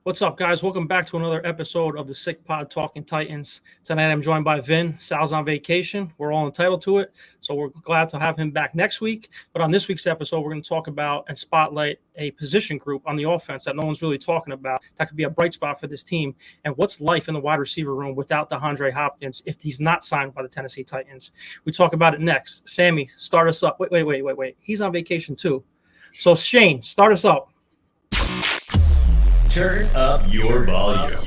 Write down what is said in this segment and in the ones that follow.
What's up, guys? Welcome back to another episode of the Sick Pod Talking Titans. Tonight I'm joined by Vin. Sal's on vacation. We're all entitled to it, so we're glad to have him back next week. But on this week's episode, we're going to talk about and spotlight a position group on the offense that no one's really talking about. That could be a bright spot for this team. And what's life in the wide receiver room without DeAndre Hopkins if he's not signed by the Tennessee Titans? We talk about it next. Sammy, start us up. Wait. He's on vacation too. So Shane, start us up. Turn up your volume.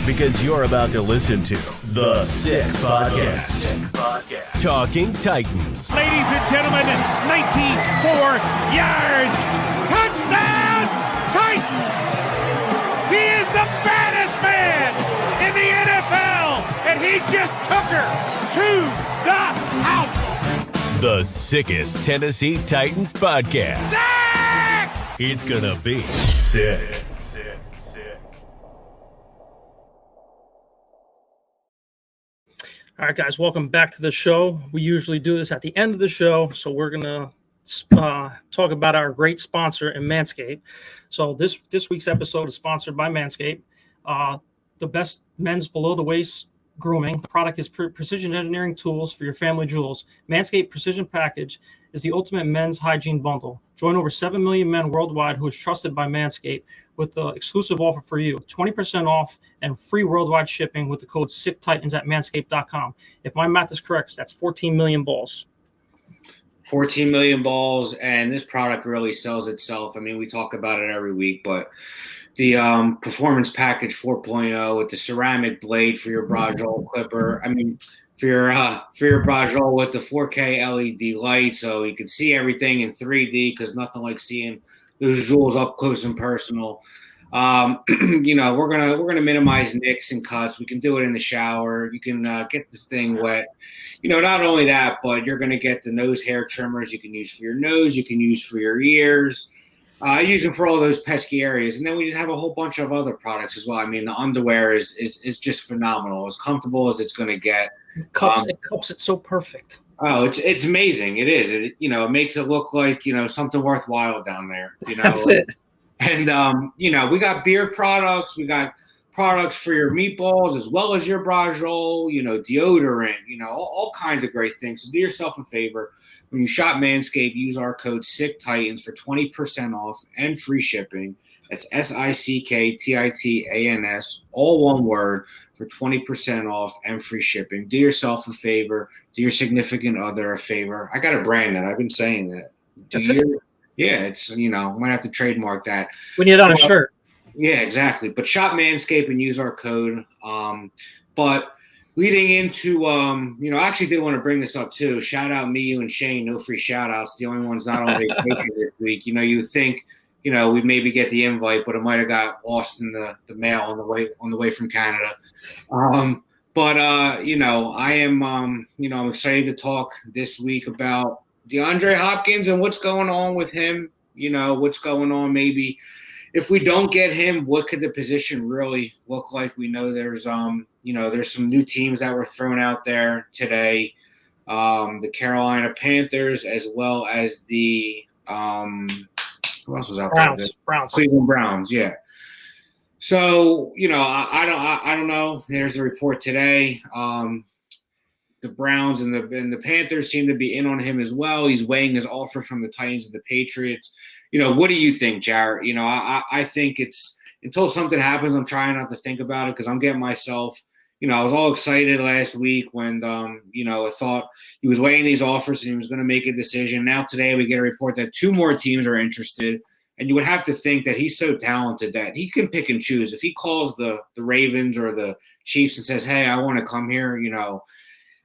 Because you're about to listen to The Sick Podcast. Talking Titans. Ladies and gentlemen, 94 yards. Touchdown, Titans. He is the baddest man in the NFL, and he just took her to the house. The sickest Tennessee Titans podcast. Sick! It's gonna be sick. All right, guys, welcome back to the show. We usually do this at the end of the show, so we're going to talk about our great sponsor in Manscaped. So this week's episode is sponsored by Manscaped, the best men's below-the-waist grooming. The product is precision engineering tools for your family jewels. Manscaped Precision Package is the ultimate men's hygiene bundle. Join over 7 million men worldwide who is trusted by Manscaped with the exclusive offer for you, 20% off and free worldwide shipping with the code SICKTITANS at manscaped.com. If my math is correct, that's 14 million balls. 14 million balls, and this product really sells itself. I mean, we talk about it every week, but the Performance Package 4.0 with the ceramic blade for your brajol clipper. I mean, for your brajol with the 4K LED light, so you can see everything in 3D because nothing like seeing those jewels up close and personal. We're gonna minimize nicks and cuts. We can do it in the shower. You can get this thing wet. Not only that, but you're gonna get the nose hair trimmers you can use for your nose. You can use for your ears. I use them for all those pesky areas. And then we just have a whole bunch of other products as well. I mean, the underwear is just phenomenal, as comfortable as it's going to get. It cups it so perfect. Oh, it's amazing. It is. It makes it look like, something worthwhile down there. That's it. And, we got beer products. We got products for your meatballs as well as your brajol, deodorant, all kinds of great things. So do yourself a favor. When you shop Manscaped, use our code SICKTITANS for 20% off and free shipping. That's SICKTITANS, all one word, for 20% off and free shipping. Do yourself a favor. Do your significant other a favor. I got to brand that. I've been saying that. Yeah, it's, I might have to trademark that. We need it on a shirt. Yeah, exactly. But shop Manscaped and use our code. But leading into, I actually did want to bring this up too. Shout out me, you, and Shane. No free shout outs. The only ones not on vacation this week. You think, we'd maybe get the invite, but it might have got lost in the mail on the way from Canada. I am, I'm excited to talk this week about DeAndre Hopkins and what's going on with him. What's going on maybe. If we don't get him, what could the position really look like? We know there's some new teams that were thrown out there today. The Carolina Panthers, as well as the who else was out there? Browns. Cleveland Browns, yeah. So, I don't know. There's a report today. The Browns and the Panthers seem to be in on him as well. He's weighing his offer from the Titans and the Patriots. What do you think, Jarrett? I think it's until something happens, I'm trying not to think about it because I'm getting myself, I was all excited last week when, I thought he was weighing these offers and he was going to make a decision. Now today we get a report that 2 more teams are interested, and you would have to think that he's so talented that he can pick and choose. If he calls the Ravens or the Chiefs and says, hey, I want to come here,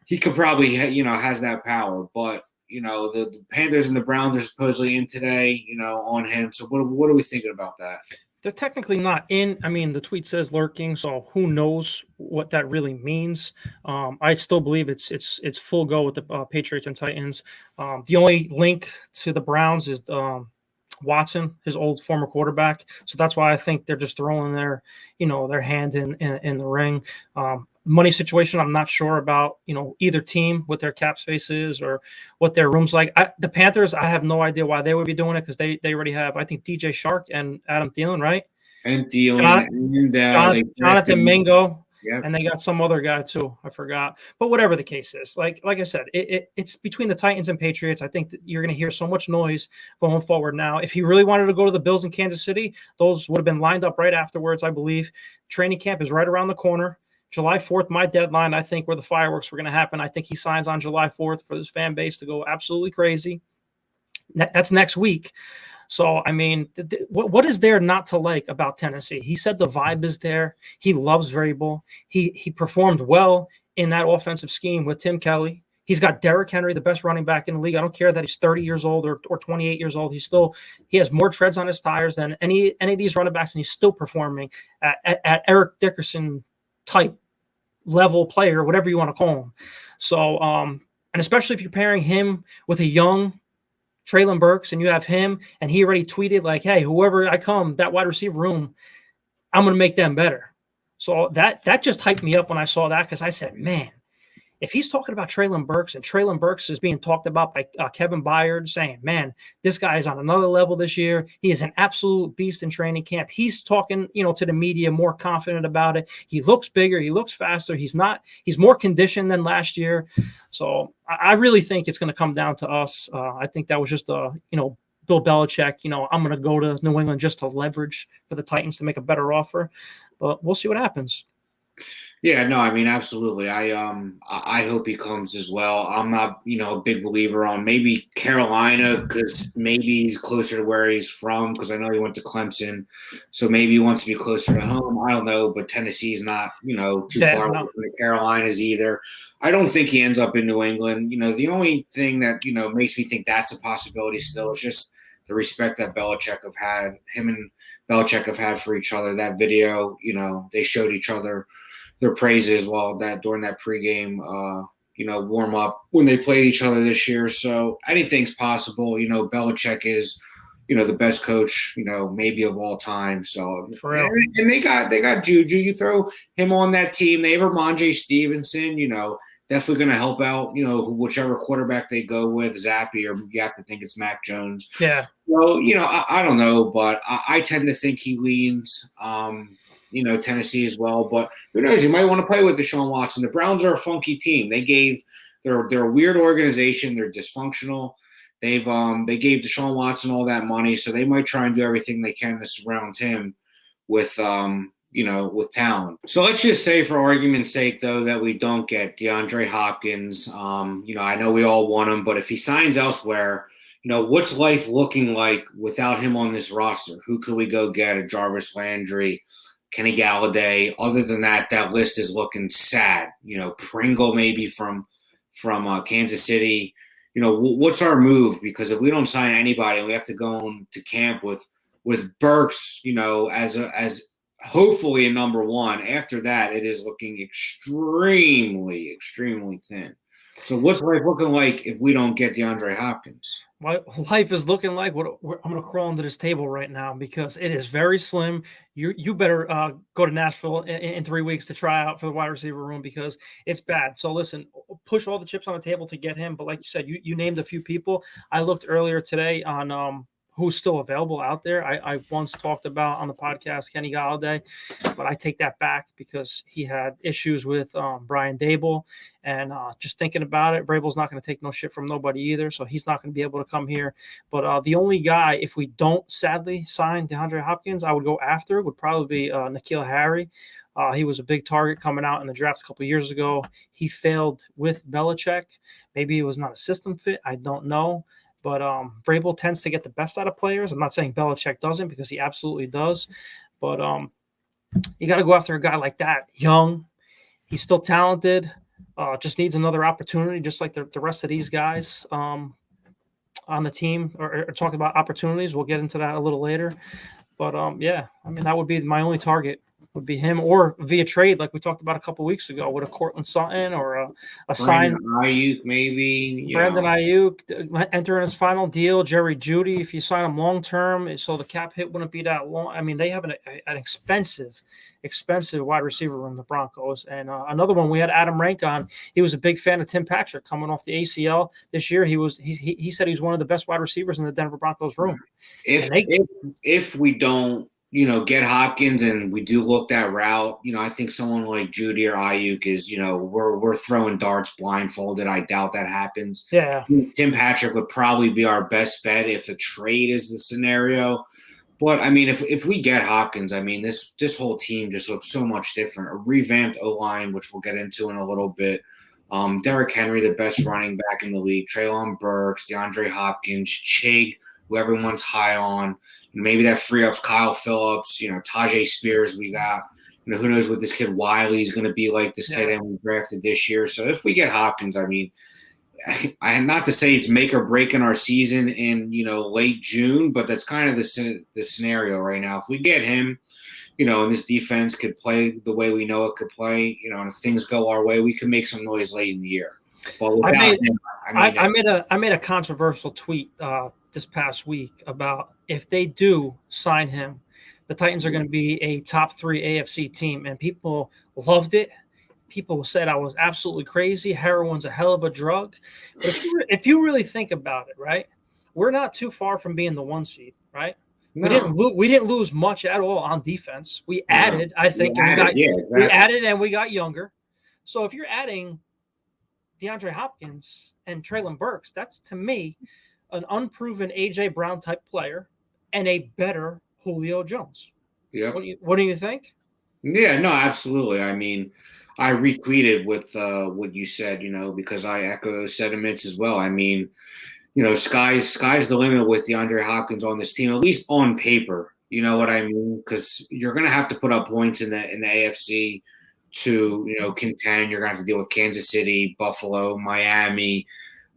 he could probably, has that power. But, the Panthers and the Browns are supposedly in today, on him. So what are we thinking about that? They're technically not in. I mean, the tweet says lurking, so who knows what that really means. I still believe it's full go with the Patriots and Titans. The only link to the Browns is Watson, his old former quarterback. So that's why I think they're just throwing their hand in the ring. Money situation, I'm not sure about, either team, what their cap space is or what their room's like. The Panthers, I have no idea why they would be doing it because they already have, I think, DJ Shark and Adam Thielen, right? And Thielen, and they Jonathan Mingo. Yep. And they got some other guy too. I forgot. But whatever the case is, like I said, it's between the Titans and Patriots. I think that you're going to hear so much noise going forward now. If he really wanted to go to the Bills in Kansas City, those would have been lined up right afterwards, I believe. Training camp is right around the corner. July 4th, my deadline, I think, where the fireworks were going to happen. I think he signs on July 4th for his fan base to go absolutely crazy. That's next week. So, I mean, what is there not to like about Tennessee? He said the vibe is there. He loves Vrabel. He performed well in that offensive scheme with Tim Kelly. He's got Derrick Henry, the best running back in the league. I don't care that he's 30 years old or 28 years old. He has more treads on his tires than any of these running backs, and he's still performing at Eric Dickerson type level player, whatever you want to call him. So, and especially if you're pairing him with a young Treylon Burks, and you have him, and he already tweeted like, hey, whoever I come, that wide receiver room, I'm going to make them better. So that just hyped me up when I saw that, because I said, man, if he's talking about Treylon Burks, and Treylon Burks is being talked about by Kevin Byard saying, man, this guy is on another level this year. He is an absolute beast in training camp. He's talking, to the media, more confident about it. He looks bigger. He looks faster. He's more conditioned than last year. So I really think it's going to come down to us. I think that was just Bill Belichick, I'm going to go to New England just to leverage for the Titans to make a better offer, but we'll see what happens. Yeah, no, I mean, absolutely. I hope he comes as well. I'm not, a big believer on maybe Carolina, because maybe he's closer to where he's from, because I know he went to Clemson. So maybe he wants to be closer to home. I don't know, but Tennessee's not, too far away from the Carolinas either. I don't think he ends up in New England. The only thing that, makes me think that's a possibility still is just the respect that him and Belichick have had for each other. That video, they showed each other their praises during that pregame, warm up when they played each other this year. So anything's possible. Belichick is, the best coach, maybe of all time. So and they got Juju. You throw him on that team. They have Ramondre Stevenson. Definitely going to help out. Whichever quarterback they go with, Zappy, or you have to think it's Mac Jones. Yeah. So I don't know, but I tend to think he leans. Tennessee as well, but who knows? You might want to play with Deshaun Watson. The Browns are a funky team. They're a weird organization. They're dysfunctional. They gave Deshaun Watson all that money, so they might try and do everything they can to surround him with talent. So let's just say, for argument's sake, though, that we don't get DeAndre Hopkins. I know we all want him, but if he signs elsewhere, what's life looking like without him on this roster? Who could we go get? A Jarvis Landry, Kenny Galladay. Other than that, that list is looking sad. Pringle maybe from Kansas City. What's our move? Because if we don't sign anybody, we have to go to camp with Burks, as hopefully a number one. After that, it is looking extremely, extremely thin. So what's life looking like if we don't get DeAndre Hopkins? My life is looking like I'm going to crawl under this table right now, because it is very slim. You better go to Nashville in 3 weeks to try out for the wide receiver room, because it's bad. So listen, push all the chips on the table to get him. But like you said, you named a few people. I looked earlier today on who's still available out there. I once talked about on the podcast Kenny Galladay, but I take that back because he had issues with Brian Dable. And just thinking about it, Vrabel's not going to take no shit from nobody either, so he's not going to be able to come here. But the only guy, if we don't sadly sign DeAndre Hopkins, I would go after would probably be N'Keal Harry. He was a big target coming out in the draft a couple of years ago. He failed with Belichick. Maybe it was not a system fit. I don't know. But Vrabel tends to get the best out of players. I'm not saying Belichick doesn't, because he absolutely does. But you got to go after a guy like that, young. He's still talented. Just needs another opportunity, just like the rest of these guys on the team or talking about opportunities. We'll get into that a little later. But, that would be my only target. Would be him, or via trade, like we talked about a couple of weeks ago, with a Cortland Sutton or a sign. Ayuk, maybe. Brandon Ayuk entering his final deal. Jerry Jeudy, if you sign him long term, so the cap hit wouldn't be that long. I mean, they have an expensive wide receiver room, the Broncos. And another one, we had Adam Rank on. He was a big fan of Tim Patrick coming off the ACL this year. He said he's one of the best wide receivers in the Denver Broncos room. If we don't get Hopkins and we do look that route, I think someone like Judy or Ayuk is, we're throwing darts blindfolded. I doubt that happens. Yeah. Tim Patrick would probably be our best bet if a trade is the scenario. But I mean, if we get Hopkins, I mean, this whole team just looks so much different. A revamped O-line, which we'll get into in a little bit. Derrick Henry, the best running back in the league. Treylon Burks, DeAndre Hopkins, Chig, who everyone's high on. Maybe that free ups Kyle Phillips, Tajay Spears we got. Who knows what this kid Wiley is going to be like, this tight end we drafted this year. So if we get Hopkins, I mean, I am not to say it's make or break in our season in, late June, but that's kind of the scenario right now. If we get him, and this defense could play the way we know it could play, and if things go our way, we could make some noise late in the year. But I made a controversial tweet this past week about if they do sign him, the Titans are going to be a top 3 AFC team, and people loved it. People said I was absolutely crazy. Heroin's a hell of a drug. But if you really think about it, right, we're not too far from being the 1 seed, right? No. We didn't lose much at all on defense. We added, I think, we added and we got younger. So if you're adding DeAndre Hopkins and Treylon Burks, that's to me an unproven A.J. Brown type player and a better Julio Jones. Yeah. What do you think? Yeah, no, absolutely. I mean, I retweeted with what you said, because I echo those sentiments as well. I mean, sky's the limit with DeAndre Hopkins on this team, at least on paper. You know what I mean? Because you're going to have to put up points in the AFC to contend. You're going to have to deal with Kansas City, Buffalo, Miami,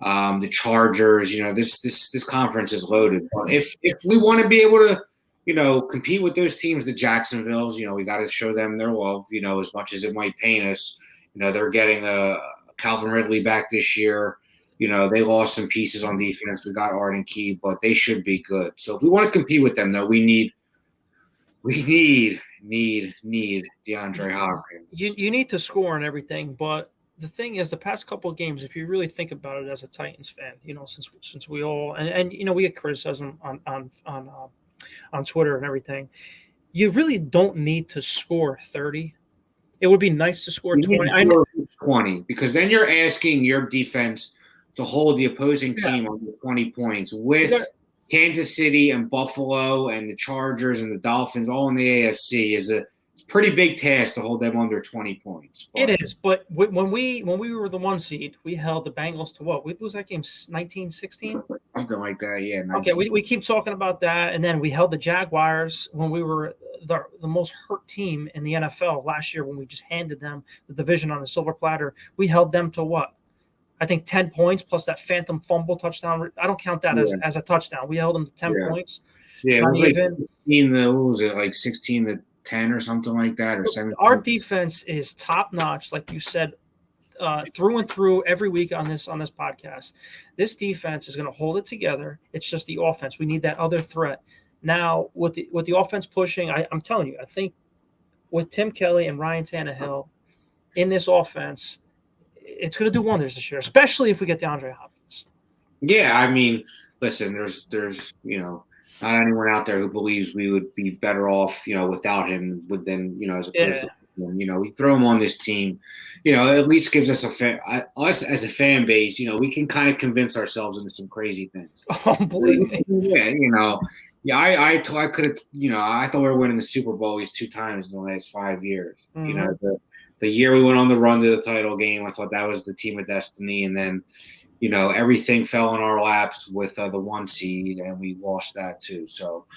the Chargers. This conference is loaded. But if we want to be able to compete with those teams, the Jacksonvilles, we got to show them their love, as much as it might pain us. They're getting a Calvin Ridley back this year. They lost some pieces on defense. We got Arden Key, but they should be good. So if we want to compete with them, though, we need DeAndre Hopkins. You need to score and everything, but the thing is, the past couple of games, if you really think about it as a Titans fan, since we all and we get criticism on Twitter and everything, you really don't need to score 30. It would be nice to score 20. 20, because then you're asking your defense to hold the opposing team on 20 points with Kansas City and Buffalo and the Chargers and the Dolphins all in the AFC is a pretty big task to hold them under 20 points. But it is, but when we were the 1 seed, we held the Bengals to what? We lose that game 19-16? Something like that, yeah. 19. Okay, we keep talking about that, and then we held the Jaguars when we were the most hurt team in the NFL last year when we just handed them the division on a silver platter. We held them to what? I think 10 points plus that phantom fumble touchdown. I don't count that as a touchdown. We held them to 10 points. Yeah, like 16 what was it, like 16-10 or something like that, or 17. Our defense is top notch, like you said, through and through every week on this podcast. This defense is going to hold it together. It's just the offense. We need that other threat. Now, with the offense pushing, I'm telling you, I think with Tim Kelly and Ryan Tannehill in this offense, it's going to do wonders this year, especially if we get DeAndre Hopkins. Yeah, I mean, listen, there's not anyone out there who believes we would be better off, without him than, as opposed to him. We throw him on this team, at least gives us us as a fan base, we can kind of convince ourselves into some crazy things. Oh, believe me. Yeah, I could have, I thought we were winning the Super Bowl at least 2 times in the last 5 years. Mm-hmm. The year we went on the run to the title game, I thought that was the team of destiny. And then, everything fell in our laps with the 1 seed, and we lost that too. So,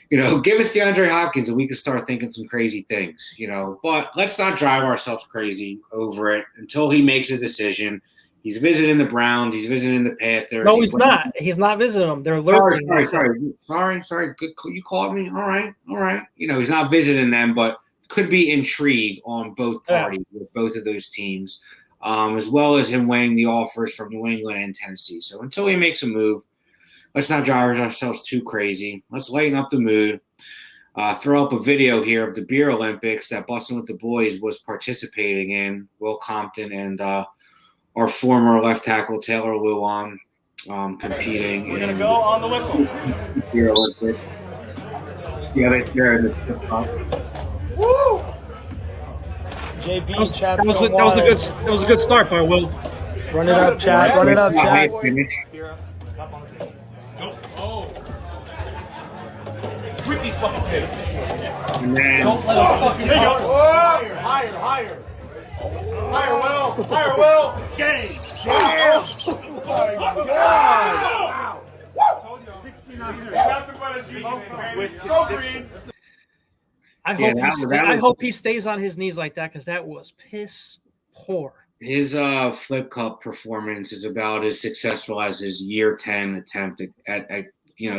give us DeAndre Hopkins and we can start thinking some crazy things, But let's not drive ourselves crazy over it until he makes a decision. He's visiting the Browns. He's visiting the Panthers. No, he's not. He's not visiting them. They're lurking. Sorry. Good. You called me. All right. He's not visiting them, but could be intrigue on both parties with both of those teams, as well as him weighing the offers from New England and Tennessee. So until he makes a move, let's not drive ourselves too crazy. Let's lighten up the mood. Throw up a video here of the Beer Olympics that Bussin' with the Boys was participating in. Will Compton and our former left tackle Taylor Lewan competing. We're going to go on the whistle. Beer Olympics. Yeah, they're in the flip flop. Woo! That was a good start by Will. Run it up, Chad. Run it up, Chad. Finish. Sweep these fucking tapes. And then Higher, higher. Higher, Will. Game. Wow. 69. Go Green. I hope he stays on his knees like that because that was piss poor. his flip cup performance is about as successful as his year 10 attempt at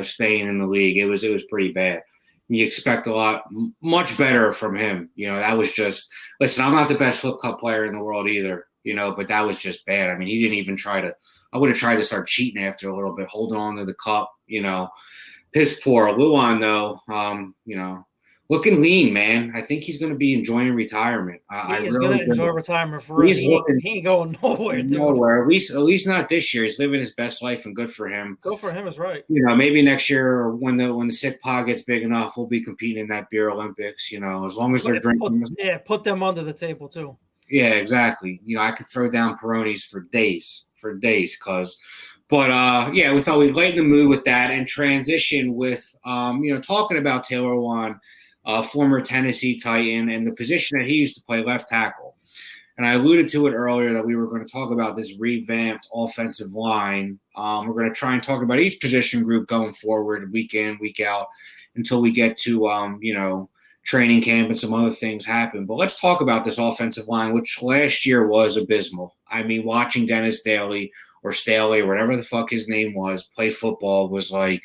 staying in the league. It was pretty bad. You expect a lot much better from him. That was just, listen, I'm not the best flip cup player in the world either, but that was just bad. I mean, he didn't even try to, I would have tried to start cheating after a little bit, holding on to the cup, piss poor. Luan though, looking lean, man. I think he's going to be enjoying retirement. He's going to enjoy retirement for real. He ain't going nowhere, dude. Nowhere. At least not this year. He's living his best life, and good for him. Go for him is right. Maybe next year when the sick pod gets big enough, we'll be competing in that beer Olympics. As long as they're drinking. Put them under the table too. Yeah, exactly. I could throw down Peronis for days, cause. But we thought we'd lighten the mood with that and transition with talking about Taylor Lewan. Former Tennessee Titan, and the position that he used to play, left tackle. And I alluded to it earlier that we were going to talk about this revamped offensive line. We're going to try and talk about each position group going forward, week in, week out, until we get to, training camp and some other things happen. But let's talk about this offensive line, which last year was abysmal. I mean, watching Dennis Daly or Staley or whatever the fuck his name was play football was like,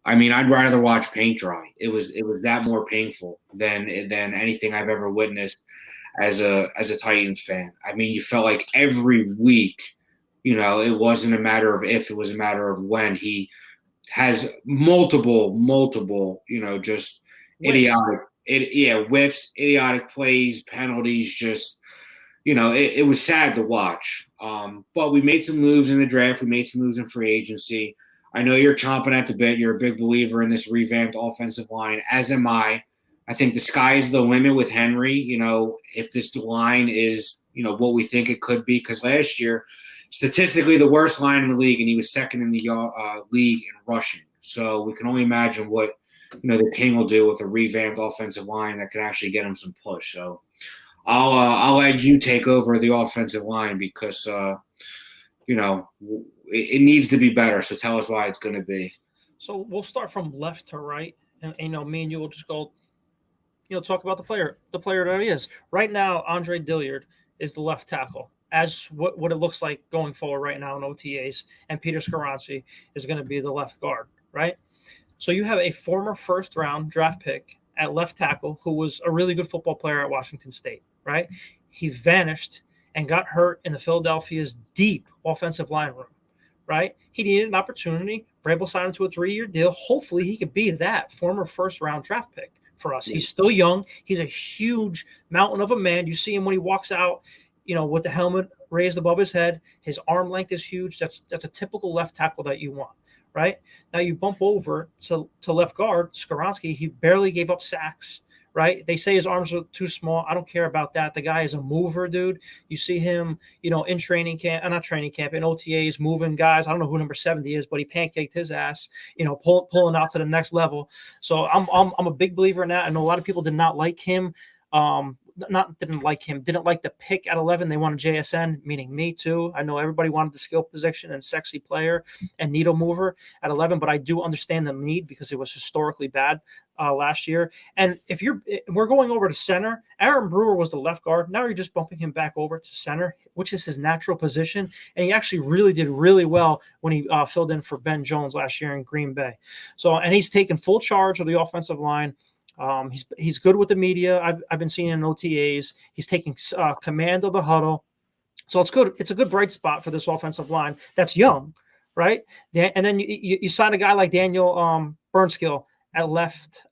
I'd rather watch paint dry. It was that more painful than anything I've ever witnessed as a Titans fan. You felt like every week, it wasn't a matter of if, it was a matter of when. He has multiple, just whiffs, idiotic plays, penalties, just, it was sad to watch. But we made some moves in the draft. We made some moves in free agency. I know you're chomping at the bit. You're a big believer in this revamped offensive line, as am I. I think the sky is the limit with Henry, if this line is, what we think it could be. Because last year, statistically the worst line in the league, and he was second in the league in rushing. So we can only imagine what, the King will do with a revamped offensive line that could actually get him some push. So I'll let you take over the offensive line because, it needs to be better. So tell us why it's going to be. So we'll start from left to right, and me and you will just go, talk about the player that he is. Right now, Andre Dillard is the left tackle, as what it looks like going forward right now in OTAs, and Peter Skoronski is going to be the left guard, right? So you have a former first-round draft pick at left tackle who was a really good football player at Washington State, right? He vanished and got hurt in the Philadelphia's deep offensive line room. Right? He needed an opportunity. Vrabel signed him to a 3-year deal. Hopefully he could be that former first-round draft pick for us. He's still young. He's a huge mountain of a man. You see him when he walks out, with the helmet raised above his head. His arm length is huge. That's a typical left tackle that you want, right? Now you bump over to left guard, Skoronski. He barely gave up sacks. Right? They say his arms are too small. I don't care about that. The guy is a mover, dude. You see him, in training camp, not training camp, in OTAs, moving guys. I don't know who number 70 is, but he pancaked his ass, pulling out to the next level. So I'm a big believer in that. I know a lot of people did not like him. Didn't like the pick at 11. They wanted JSN, meaning me too. I know everybody wanted the skill position and sexy player and needle mover at 11, but I do understand the need because it was historically bad last year. And we're going over to center. Aaron Brewer was the left guard. Now you're just bumping him back over to center, which is his natural position. And he actually really did really well when he filled in for Ben Jones last year in Green Bay. And he's taken full charge of the offensive line. He's good with the media. I've been seeing in OTAs. He's taking command of the huddle. So it's good. It's a good bright spot for this offensive line that's young, right? And then you sign a guy like Daniel Burnskill at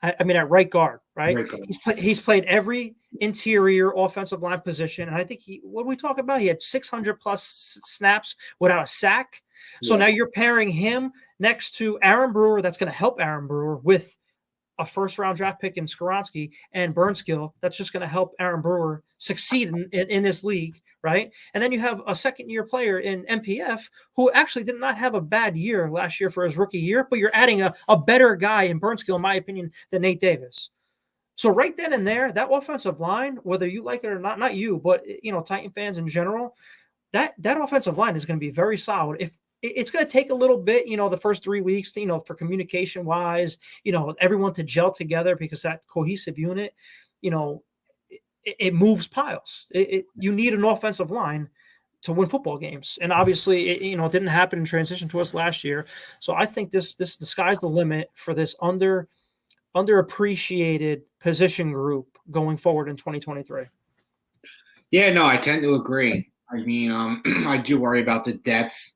at right guard, right? Right guard. He's played every interior offensive line position. And I think what did we talk about? He had 600 plus snaps without a sack. So now you're pairing him next to Aaron Brewer. That's going to help Aaron Brewer with a first-round draft pick in Skoronski and Burnskill that's just going to help Aaron Brewer succeed in this league, right? And then you have a second-year player in MPF who actually did not have a bad year last year for his rookie year, but you're adding a better guy in Burnskill, in my opinion, than Nate Davis. So right then and there, that offensive line, whether you like it or not you, but Titan fans in general, that offensive line is going to be very solid. If it's going to take a little bit, the first 3 weeks, for communication wise, everyone to gel together, because that cohesive unit, it moves piles. You need an offensive line to win football games. And obviously, it didn't happen in transition to us last year. So I think the sky's the limit for this underappreciated position group going forward in 2023. Yeah, no, I tend to agree. I mean, I do worry about the depth,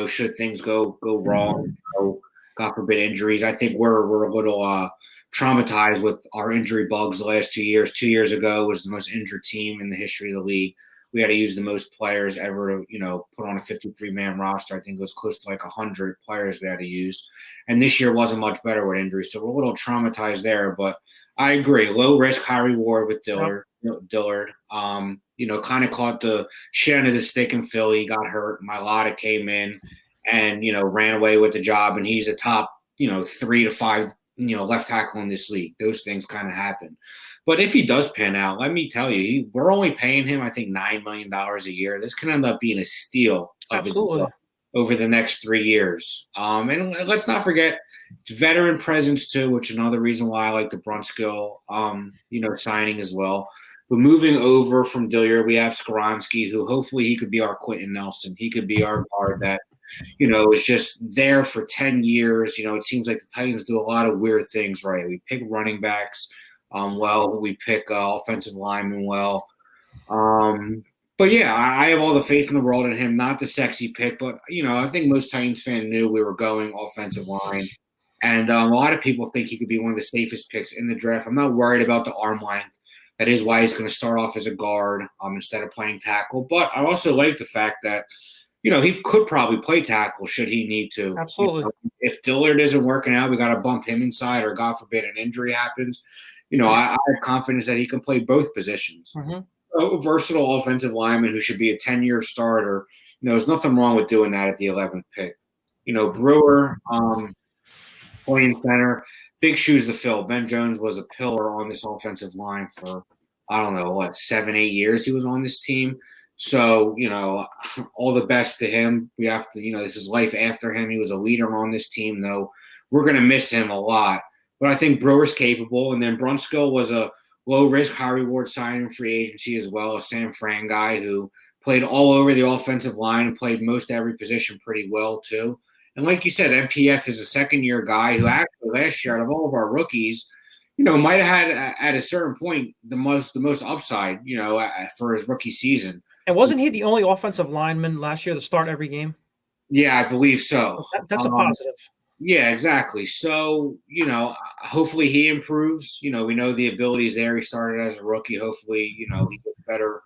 should things go wrong, God forbid injuries. I think we're a little traumatized with our injury bugs the last 2 years. 2 years ago was the most injured team in the history of the league. We had to use the most players ever to, put on a 53-man roster. I think it was close to like 100 players we had to use. And this year wasn't much better with injuries. So we're a little traumatized there. But I agree. Low risk, high reward with Dillard. Kind of caught the shit end of the stick in Philly, got hurt. Mailata came in and, ran away with the job. And he's a top, 3 to 5, left tackle in this league. Those things kind of happen. But if he does pan out, let me tell you, we're only paying him, I think, $9 million a year. This can end up being a steal over the next 3 years. And let's not forget, it's veteran presence too, which is another reason why I like the Brunskill, signing as well. But moving over from Dillier, we have Skoronski, who hopefully he could be our Quentin Nelson. He could be our guard that, is just there for 10 years. It seems like the Titans do a lot of weird things, right? We pick running backs well. We pick offensive linemen well. But yeah, I have all the faith in the world in him. Not the sexy pick, but, I think most Titans fans knew we were going offensive line. And a lot of people think he could be one of the safest picks in the draft. I'm not worried about the arm length. That is why he's going to start off as a guard instead of playing tackle. But I also like the fact that, he could probably play tackle should he need to. Absolutely. If Dillard isn't working out, we got to bump him inside, or God forbid an injury happens. I have confidence that he can play both positions. Mm-hmm. A versatile offensive lineman who should be a 10-year starter. There's nothing wrong with doing that at the 11th pick. Brewer, playing center. Big shoes to fill. Ben Jones was a pillar on this offensive line for, 7, 8 years he was on this team. So, all the best to him. We have to, this is life after him. He was a leader on this team, though. We're going to miss him a lot. But I think Brewer's capable. And then Brunskill was a low-risk, high-reward signing free agency as well, a San Fran guy who played all over the offensive line and played most every position pretty well, too. And like you said, MPF is a second-year guy who actually last year, out of all of our rookies, might have had at a certain point the most upside, for his rookie season. And wasn't he the only offensive lineman last year to start every game? Yeah, I believe so. That's a positive. Yeah, exactly. So, hopefully he improves. We know the ability is there. He started as a rookie. Hopefully, he gets better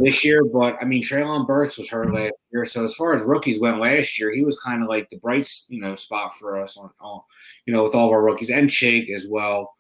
this year. But, Treylon Burks was hurt last year. So, as far as rookies went last year, he was kind of like the bright, spot for us on with all of our rookies, and Chig as well.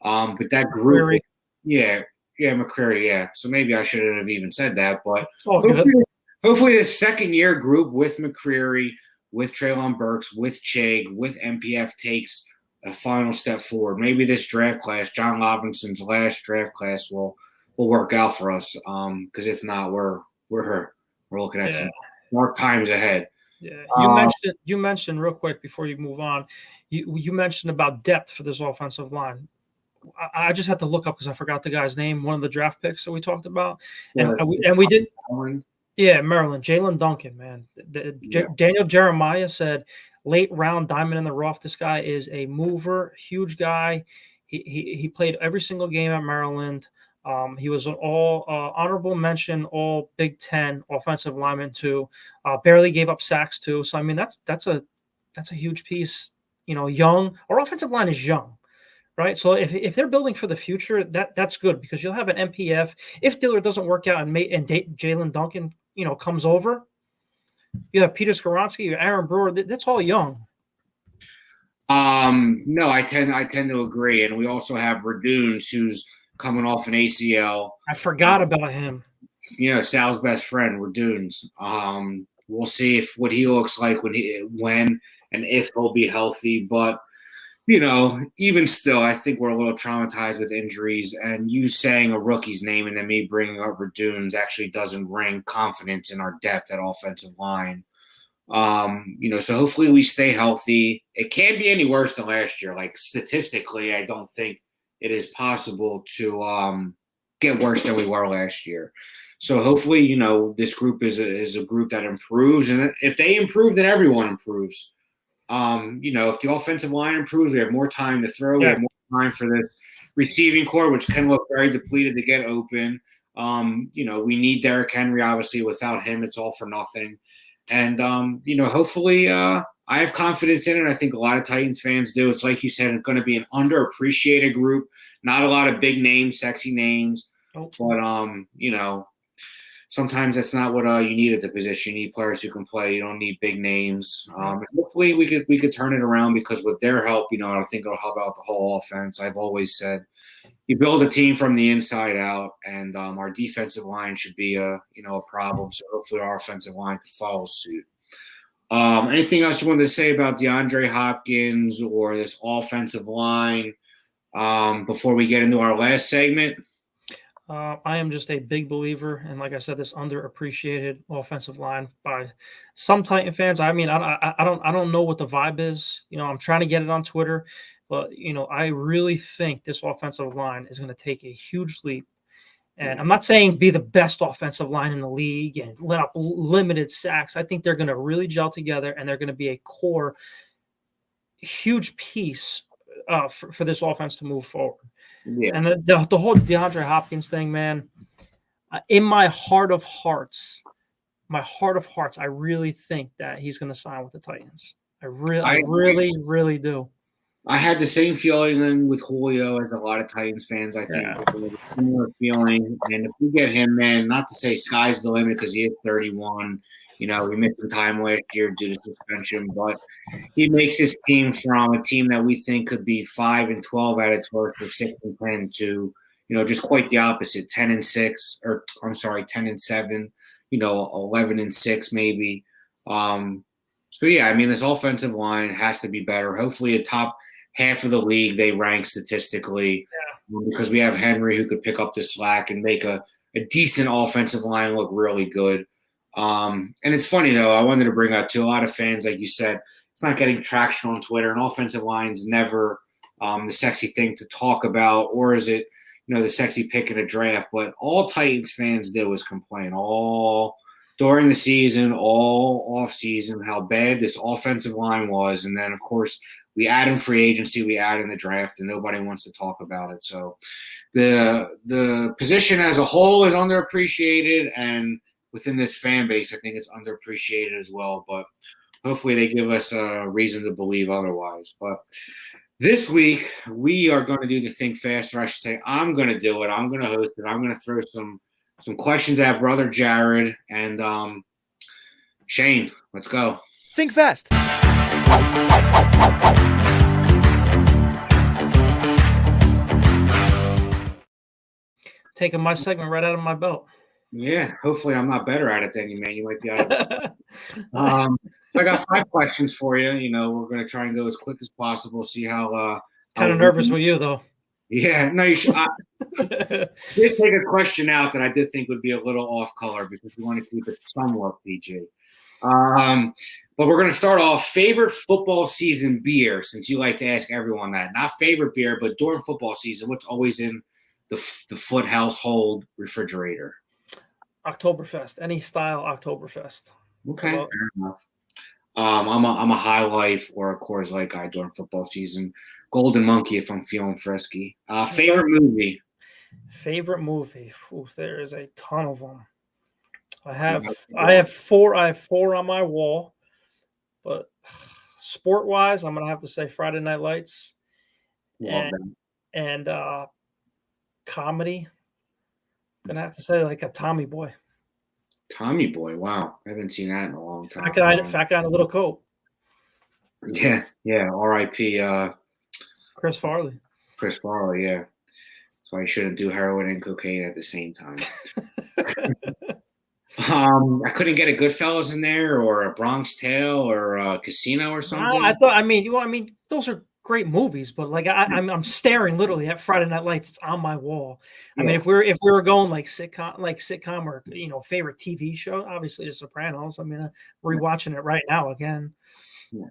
But that group, McCreary. McCreary, yeah. So maybe I shouldn't have even said that. But hopefully the second-year group with McCreary, with Treylon Burks, with Chig, with MPF takes a final step forward. Maybe this draft class, John Robinson's last draft class, will work out for us. Because if not, we're looking at some more times ahead. Yeah, you mentioned real quick before you move on. You mentioned about depth for this offensive line. I just had to look up because I forgot the guy's name. One of the draft picks that we talked about, and we did. Yeah, Maryland, Jalen Duncan, man. Daniel Jeremiah said, late round diamond in the rough. This guy is a mover, huge guy. He played every single game at Maryland. He was an all honorable mention, all Big Ten offensive lineman too. Barely gave up sacks too. So that's a huge piece. Young. Our offensive line is young. Right, so if they're building for the future, that's good, because you'll have an MPF. If Dillard doesn't work out and Jalen Duncan, comes over, you have Peter Skoronski, Aaron Brewer. That's all young. No, I tend to agree, and we also have Raduns, who's coming off an ACL. I forgot about him. Sal's best friend, Raduns. We'll see what he looks like when and if he'll be healthy. But even still, I think we're a little traumatized with injuries, and you saying a rookie's name and then me bringing up Raduns actually doesn't bring confidence in our depth at offensive line. So hopefully we stay healthy. It can't be any worse than last year. Like statistically, I don't think it is possible to get worse than we were last year. So hopefully, this group is a group that improves, and if they improve, then everyone improves. If the offensive line improves, we have more time to throw. We have more time for this receiving core, which can look very depleted to get open. We need Derrick Henry. Obviously, without him, it's all for nothing. And, hopefully I have confidence in it. I think a lot of Titans fans do. It's like you said, it's going to be an underappreciated group. Not a lot of big names, sexy names. But, sometimes that's not what you need at the position. You need players who can play. You don't need big names. Hopefully we could turn it around because with their help, I think it'll help out the whole offense. I've always said you build a team from the inside out, and our defensive line should be a problem. So hopefully our offensive line can follow suit. Anything else you wanted to say about DeAndre Hopkins or this offensive line before we get into our last segment? I am just a big believer, and like I said, this underappreciated offensive line by some Titan fans. I mean, I don't know what the vibe is. I'm trying to get it on Twitter, but I really think this offensive line is going to take a huge leap. And I'm not saying be the best offensive line in the league and let up limited sacks. I think they're going to really gel together, and they're going to be a core, huge piece for this offense to move forward. Yeah. And the whole DeAndre Hopkins thing, man, in my heart of hearts, I really think that he's going to sign with the Titans. I really do. I had the same feeling with Julio as a lot of Titans fans. I think a similar feeling. And if we get him, man, not to say sky's the limit because he is 31. We missed some time last year due to suspension, but he makes his team from a team that we think could be 5-12 at its worst or 6-10 to, just quite the opposite, 10-6, or I'm sorry, 10-7, 11-6 maybe. So yeah, I mean, this offensive line has to be better. Hopefully, a top half of the league they rank statistically because we have Henry who could pick up the slack and make a decent offensive line look really good. And it's funny, though, I wanted to bring up to a lot of fans, like you said, it's not getting traction on Twitter, and offensive line's never the sexy thing to talk about, or is it, the sexy pick in a draft? But all Titans fans do is complain all during the season, all off season, how bad this offensive line was. And then, of course, we add in free agency, we add in the draft, and nobody wants to talk about it. So the position as a whole is underappreciated, and within this fan base, I think it's underappreciated as well. But hopefully they give us a reason to believe otherwise. But this week, we are going to do the Think Faster. I should say I'm going to do it. I'm going to host it. I'm going to throw some questions at Brother Jared and Shane. Let's go. Think fast. Taking my segment right out of my belt. Yeah, hopefully I'm not better at it than you, man. You might be out of it. So I got 5 questions for you. We're going to try and go as quick as possible, see how kind of nervous with you, though. Yeah, no, you should. I did take a question out that I did think would be a little off color because we want to keep it somewhat PG. But we're going to start off favorite football season beer, since you like to ask everyone that. Not favorite beer, but during football season, what's always in the Foot household refrigerator? Oktoberfest, any style Oktoberfest. Okay, fair enough. I'm a High Life or a Coors Light guy during football season. Golden Monkey if I'm feeling frisky. Favorite movie? Favorite movie? Oof, there is a ton of them. I have 4 on my wall, but sport wise, I'm gonna have to say Friday Night Lights. And comedy, I'm gonna have to say like a Tommy Boy. Tommy Boy, wow. I haven't seen that in a long time. Fat guy in a little coat. Yeah, yeah. R.I.P. Chris Farley. Chris Farley. Yeah, that's why you shouldn't do heroin and cocaine at the same time. I couldn't get a Goodfellas in there, or a Bronx Tale, or a Casino, or No, something. I thought. I mean, those are great movies, but like I'm staring literally at Friday Night Lights. It's on my wall. I mean, Yeah. if we were going like sitcom or favorite TV show, obviously The Sopranos. I mean, rewatching it right now again. Yeah.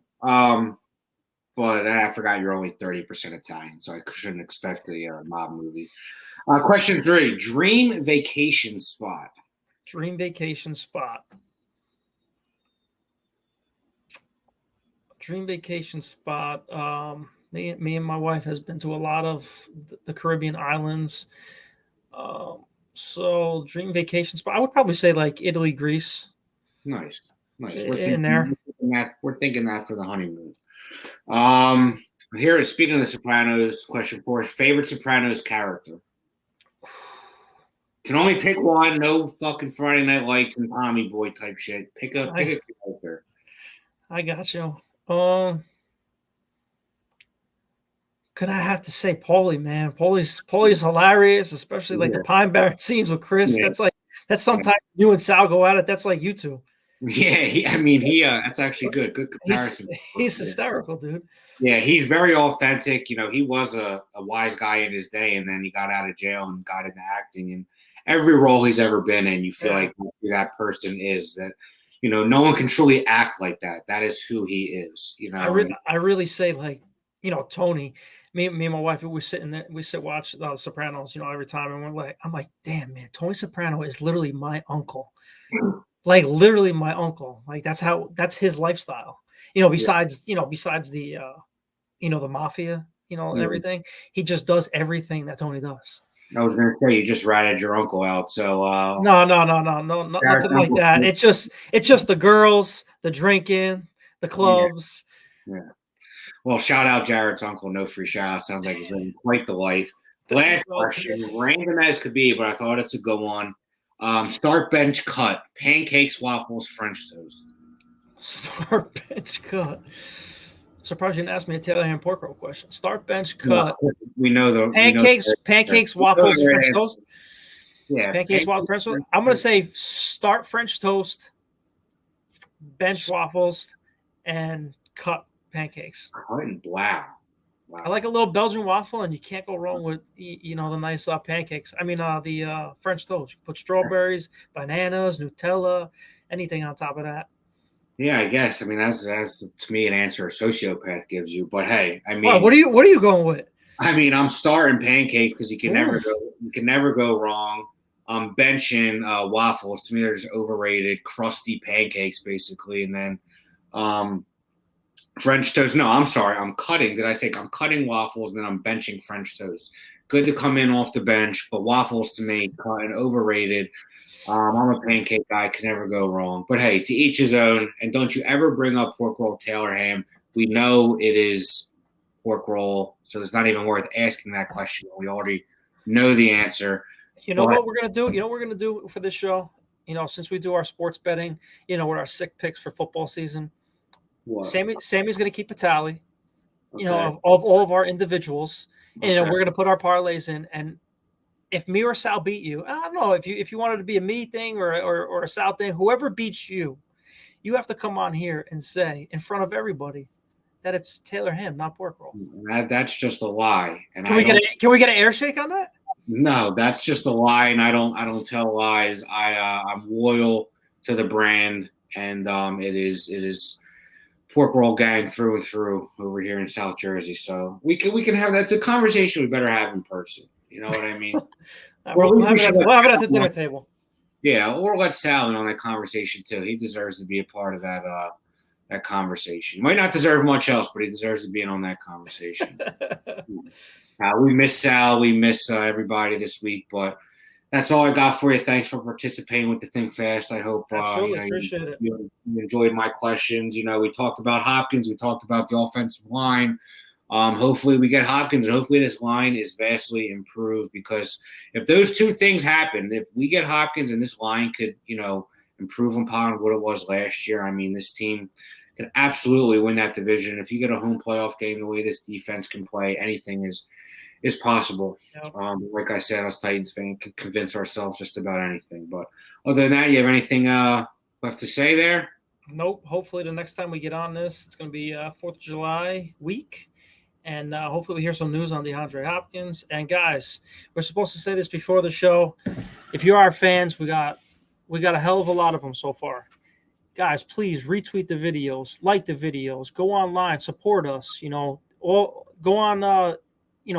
But I forgot you're only 30% Italian, so I shouldn't expect a mob movie. Question 3: Dream vacation spot. Dream vacation spot. Dream vacation spot. Me and my wife has been to a lot of the Caribbean islands. So dream vacation spot. I would probably say like Italy, Greece, Nice, nice. in there. We're thinking that for the honeymoon. Here, speaking of the Sopranos, question 4: Favorite Sopranos character. Can only pick one. No fucking Friday Night Lights and Tommy Boy type shit. Pick a character. I got you. Could I have to say Paulie, man? Paulie's hilarious, especially like the Pine Barrens scenes with Chris. Yeah. That's sometimes you and Sal go at it. That's like you two. Yeah, that's actually good. Good comparison. He's hysterical, dude. Yeah, he's very authentic. He was a wise guy in his day, and then he got out of jail and got into acting. And every role he's ever been in, you feel like who that person is. That no one can truly act like that. That is who he is. I really say like Tony. Me and my wife, we watch The Sopranos, every time, and I'm like, damn, man, Tony Soprano is literally my uncle. Like literally my uncle. Like that's his lifestyle. Besides the the mafia, and everything. He just does everything that Tony does. I was gonna say you just ratted your uncle out, so no, nothing like that. It's just the girls, the drinking, the clubs. Yeah. Well, shout out Jared's uncle. No free shout out. Sounds like he's living quite the life. Last question, random as could be, but I thought it's a good one. Start, bench, cut. Pancakes, waffles, French toast. Start, bench, cut. Surprised you didn't ask me a tail ham pork roll question. Start, bench, cut. We know the pancakes, waffles, French toast. Yeah, pancakes, waffles, French toast. I'm gonna say start French toast, bench waffles, and cut pancakes. Wow. I like a little Belgian waffle, and you can't go wrong with the nice pancakes. I mean, the French toast. You put strawberries, bananas, Nutella, anything on top of that. Yeah, I guess. I mean, that's to me an answer a sociopath gives you. But hey, I mean, well, what are you going with? I mean, I'm starting pancakes because you can never go wrong. I'm benching waffles. To me, they're just overrated, crusty pancakes, basically, and then French toast. No, I'm sorry. I'm cutting. Did I say I'm cutting waffles and then I'm benching French toast? Good to come in off the bench, but waffles to me cut and overrated. I'm a pancake guy. Can never go wrong. But hey, to each his own. And don't you ever bring up pork roll Taylor ham. We know it is pork roll, so it's not even worth asking that question. We already know the answer. What we're gonna do? What we're gonna do for this show? Since we do our sports betting, with our sick picks for football season. What? Sammy's gonna keep a tally. Of all of our individuals, and we're gonna put our parlays in. And if me or Sal beat you, I don't know if you wanted to be a me thing or a Sal thing, whoever beats you, you have to come on here and say in front of everybody that it's Taylor ham, not pork roll. That's just a lie. And can we get an air shake on that? No, that's just a lie, and I don't tell lies. I'm loyal to the brand, and it is pork roll gang through and through over here in South Jersey. So we can have that's a conversation we better have in person. You know what I mean? We'll have it at the dinner table. Yeah, or let Sal in on that conversation too. He deserves to be a part of that conversation. He might not deserve much else, but he deserves to be in on that conversation. We miss Sal. We miss everybody this week, but that's all I got for you. Thanks for participating with the Think Fast. I hope you enjoyed my questions. We talked about Hopkins. We talked about the offensive line. Hopefully we get Hopkins, and hopefully this line is vastly improved, because if those two things happen, if we get Hopkins and this line could, improve upon what it was last year, I mean, this team can absolutely win that division. If you get a home playoff game the way this defense can play, anything is possible. Yep. Like I said, us Titans fans can convince ourselves just about anything. But other than that, you have anything left to say there? Nope. Hopefully the next time we get on this, it's going to be 4th of July week. And hopefully we hear some news on DeAndre Hopkins. And guys, we're supposed to say this before the show. If you're our fans, we got a hell of a lot of them so far. Guys, please retweet the videos, like the videos, go online, support us. Go on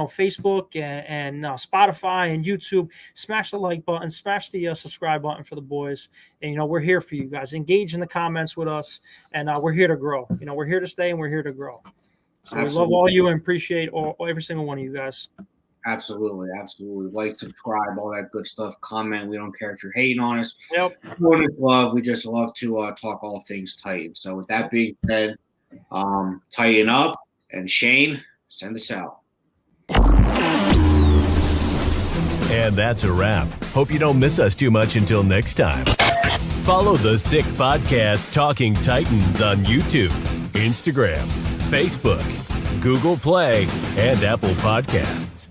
Facebook and Spotify and YouTube. Smash the like button, smash the subscribe button for the boys. And we're here for you guys. Engage in the comments with us, and we're here to grow. We're here to stay and we're here to grow. So Absolutely. we love all you and appreciate every single one of you guys. Absolutely. Like, subscribe, all that good stuff. Comment. We don't care if you're hating on us. Yep. We just love to talk all things Titans. So with that being said, tighten up. And Shane, send us out. And that's a wrap. Hope you don't miss us too much until next time. Follow the Sick Podcast Talking Titans on YouTube, Instagram, Facebook, Google Play, and Apple Podcasts.